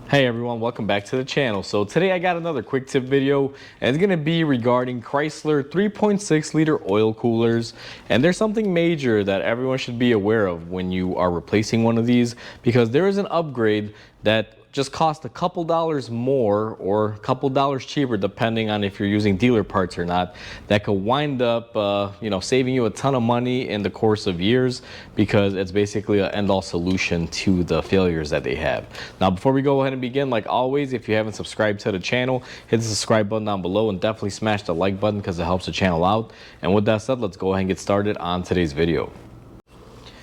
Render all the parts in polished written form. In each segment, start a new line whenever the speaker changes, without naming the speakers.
Hey everyone, welcome back to the channel. So today I got another quick tip video, and it's going to be regarding Chrysler 3.6 liter oil coolers. And there's something major that everyone should be aware of when you are replacing one of these, because there is an upgrade that just cost a couple dollars more or a couple dollars cheaper depending on if you're using dealer parts or not, that could wind up saving you a ton of money in the course of years, because it's basically an end-all solution to the failures that they have. Now before we go ahead and begin, like always, if you haven't subscribed to the channel, hit the subscribe button down below and definitely smash the like button because it helps the channel out. And with that said, let's go ahead and get started on today's video.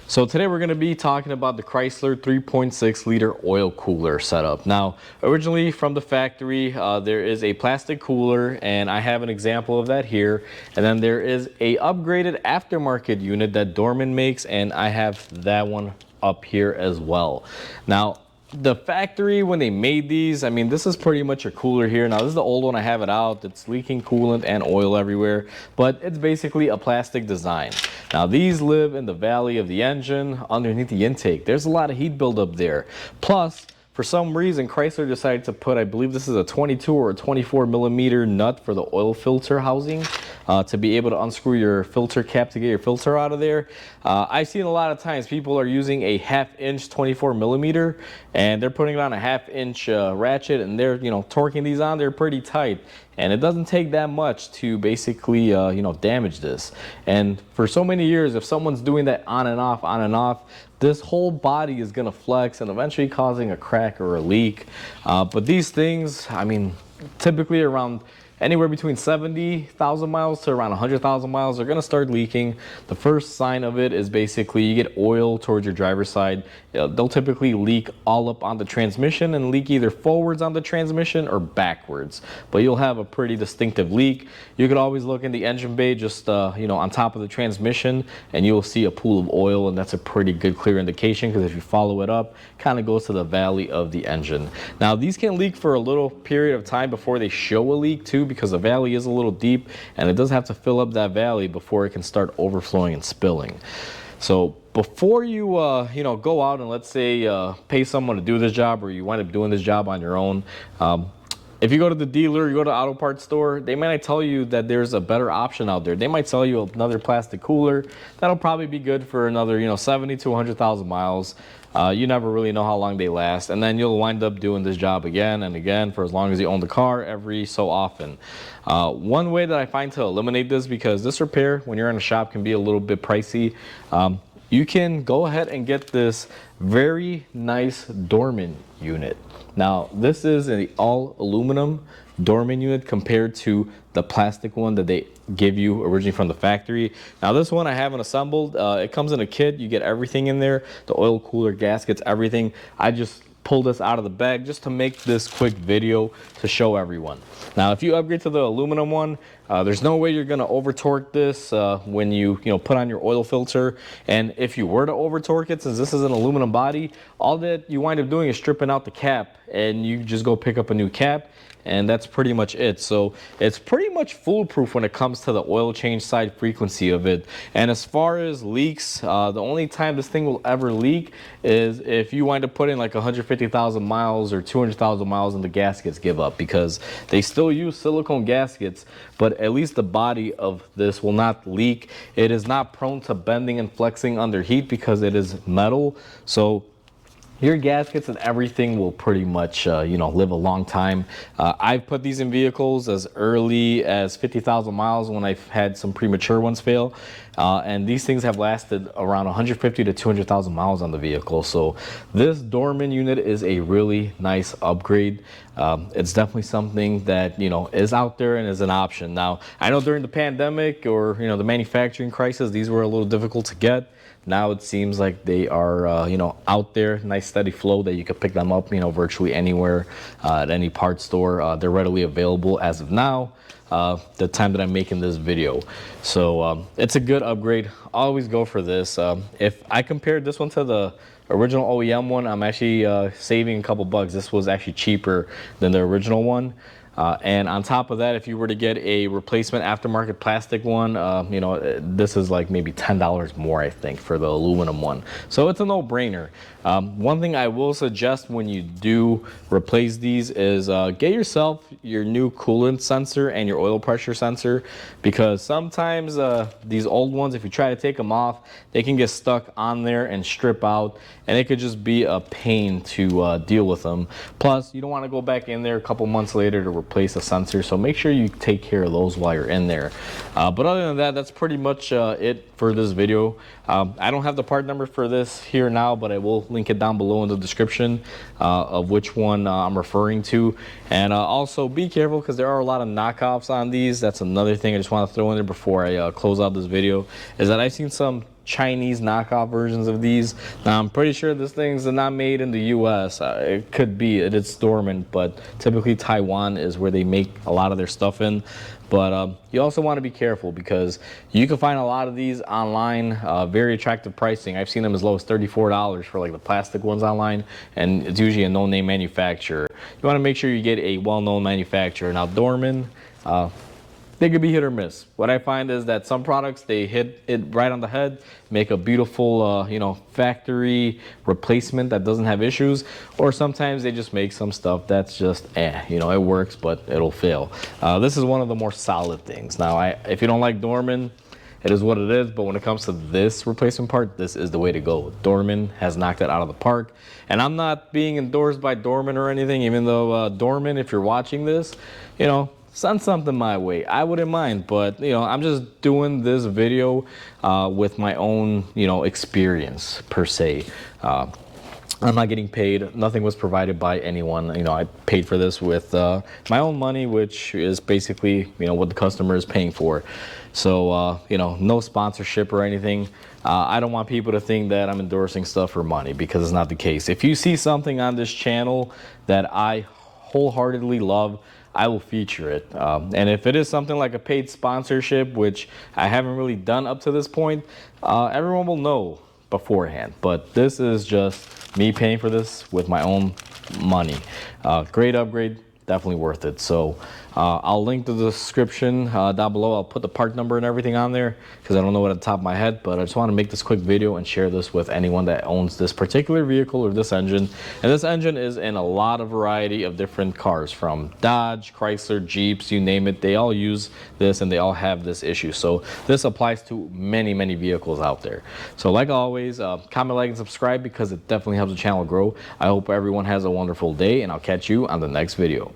So today we're going to be talking about the Chrysler 3.6 liter oil cooler setup. Now, originally from the factory, there is a plastic cooler, and I have an example of that here. And then there is a upgraded aftermarket unit that Dorman makes, and I have that one up here as well. Now, the factory, when they made these, I mean, this is pretty much a cooler here. Now, this is the old one. I have it out. It's leaking coolant and oil everywhere, but it's basically a plastic design. Now, these live in the valley of the engine underneath the intake. There's a lot of heat buildup there. Plus, for some reason, Chrysler decided to put, I believe this is a 22 or a 24 millimeter nut for the oil filter housing, to be able to unscrew your filter cap to get your filter out of there. I've seen a lot of times people are using a 1/2 inch 24 millimeter, and they're putting it on a 1/2 inch ratchet, and they're torquing these on. They're pretty tight, and it doesn't take that much to basically damage this. And for so many years, if someone's doing that on and off, this whole body is gonna flex and eventually causing a crack or a leak. But these things, I mean, typically around anywhere between 70,000 miles to around 100,000 miles, they're going to start leaking. The first sign of it is basically you get oil towards your driver's side. They'll typically leak all up on the transmission and leak either forwards on the transmission or backwards. But you'll have a pretty distinctive leak. You could always look in the engine bay just on top of the transmission, and you'll see a pool of oil, and that's a pretty good clear indication, because if you follow it up, it kind of goes to the valley of the engine. Now, these can leak for a little period of time before they show a leak too, because the valley is a little deep, and it does have to fill up that valley before it can start overflowing and spilling. So before you go out and, let's say, pay someone to do this job, or you wind up doing this job on your own, if you go to the dealer, you go to the auto parts store, they might tell you that there's a better option out there. They might sell you another plastic cooler that'll probably be good for another 70 to 100,000 miles. You never really know how long they last, and then you'll wind up doing this job again and again for as long as you own the car, every so often. One way that I find to eliminate this, because this repair when you're in a shop can be a little bit pricey, you can go ahead and get this very nice Dorman unit. Now, this is an all aluminum Dorman unit compared to the plastic one that they give you originally from the factory. Now, this one I haven't assembled. It comes in a kit. You get everything in there, the oil cooler, gaskets, everything. I just pulled this out of the bag just to make this quick video to show everyone. Now, if you upgrade to the aluminum one, there's no way you're going to over torque this when you put on your oil filter. And if you were to over torque it, since this is an aluminum body, all that you wind up doing is stripping out the cap, and you just go pick up a new cap, and that's pretty much it. So it's pretty much foolproof when it comes to the oil change side frequency of it. And as far as leaks, the only time this thing will ever leak is if you wind up putting like 150,000 miles or 200,000 miles and the gaskets give up, because they still use silicone gaskets, but at least the body of this will not leak. It is not prone to bending and flexing under heat because it is metal. So your gaskets and everything will pretty much live a long time. I've put these in vehicles as early as 50,000 miles when I've had some premature ones fail, and these things have lasted around 150 to 200,000 miles on the vehicle. So this Dorman unit is a really nice upgrade. It's definitely something that is out there and is an option. Now, I know during the pandemic or the manufacturing crisis, these were a little difficult to get. Now it seems like they are, out there, nice steady flow that you can pick them up, virtually anywhere, at any parts store. They're readily available as of now, the time that I'm making this video. So it's a good upgrade. Always go for this. If I compared this one to the original OEM one, I'm actually saving a couple bucks. This was actually cheaper than the original one. And on top of that, if you were to get a replacement aftermarket plastic one, you know, this is like maybe $10 more, I think, for the aluminum one. So it's a no-brainer. One thing I will suggest when you do replace these is get yourself your new coolant sensor and your oil pressure sensor, because sometimes these old ones, if you try to take them off, they can get stuck on there and strip out, and it could just be a pain to deal with them. Plus, you don't want to go back in there a couple months later to replace a sensor, so make sure you take care of those while you're in there. But other than that, that's pretty much it for this video. I don't have the part number for this here now, but I will link it down below in the description of which one I'm referring to. And also be careful, because there are a lot of knockoffs on these. That's another thing I just want to throw in there before I close out this video, is that I've seen some Chinese knockoff versions of these. Now, I'm pretty sure this thing's not made in the US. It could be, it is dormant, but typically Taiwan is where they make a lot of their stuff in. But you also want to be careful, because you can find a lot of these online, very attractive pricing. I've seen them as low as $34 for like the plastic ones online, and it's usually a no-name manufacturer. You want to make sure you get a well-known manufacturer. Now, Dorman, they could be hit or miss. What I find is that some products, they hit it right on the head, make a beautiful, you know, factory replacement that doesn't have issues, or sometimes they just make some stuff that's just, you know, it works, but it'll fail. This is one of the more solid things. Now, if you don't like Dorman, it is what it is, but when it comes to this replacement part, this is the way to go. Dorman has knocked it out of the park, and I'm not being endorsed by Dorman or anything, even though Dorman, if you're watching this, you know, send something my way. I wouldn't mind, but you know, I'm just doing this video with my own, you know, experience per se. I'm not getting paid. Nothing was provided by anyone. You know, I paid for this with my own money, which is basically, you know, what the customer is paying for. So, you know, no sponsorship or anything. I don't want people to think that I'm endorsing stuff for money, because it's not the case. If you see something on this channel that I wholeheartedly love, I will feature it. And if it is something like a paid sponsorship, which I haven't really done up to this point, everyone will know beforehand. But this is just me paying for this with my own money. Great upgrade, definitely worth it. So I'll link the description down below. I'll put the part number and everything on there, because I don't know it at the top of my head, but I just want to make this quick video and share this with anyone that owns this particular vehicle or this engine. And this engine is in a lot of variety of different cars, from Dodge, Chrysler, Jeeps, you name it. They all use this, and they all have this issue. So this applies to many, many vehicles out there. So like always, comment, like, and subscribe, because it definitely helps the channel grow. I hope everyone has a wonderful day, and I'll catch you on the next video.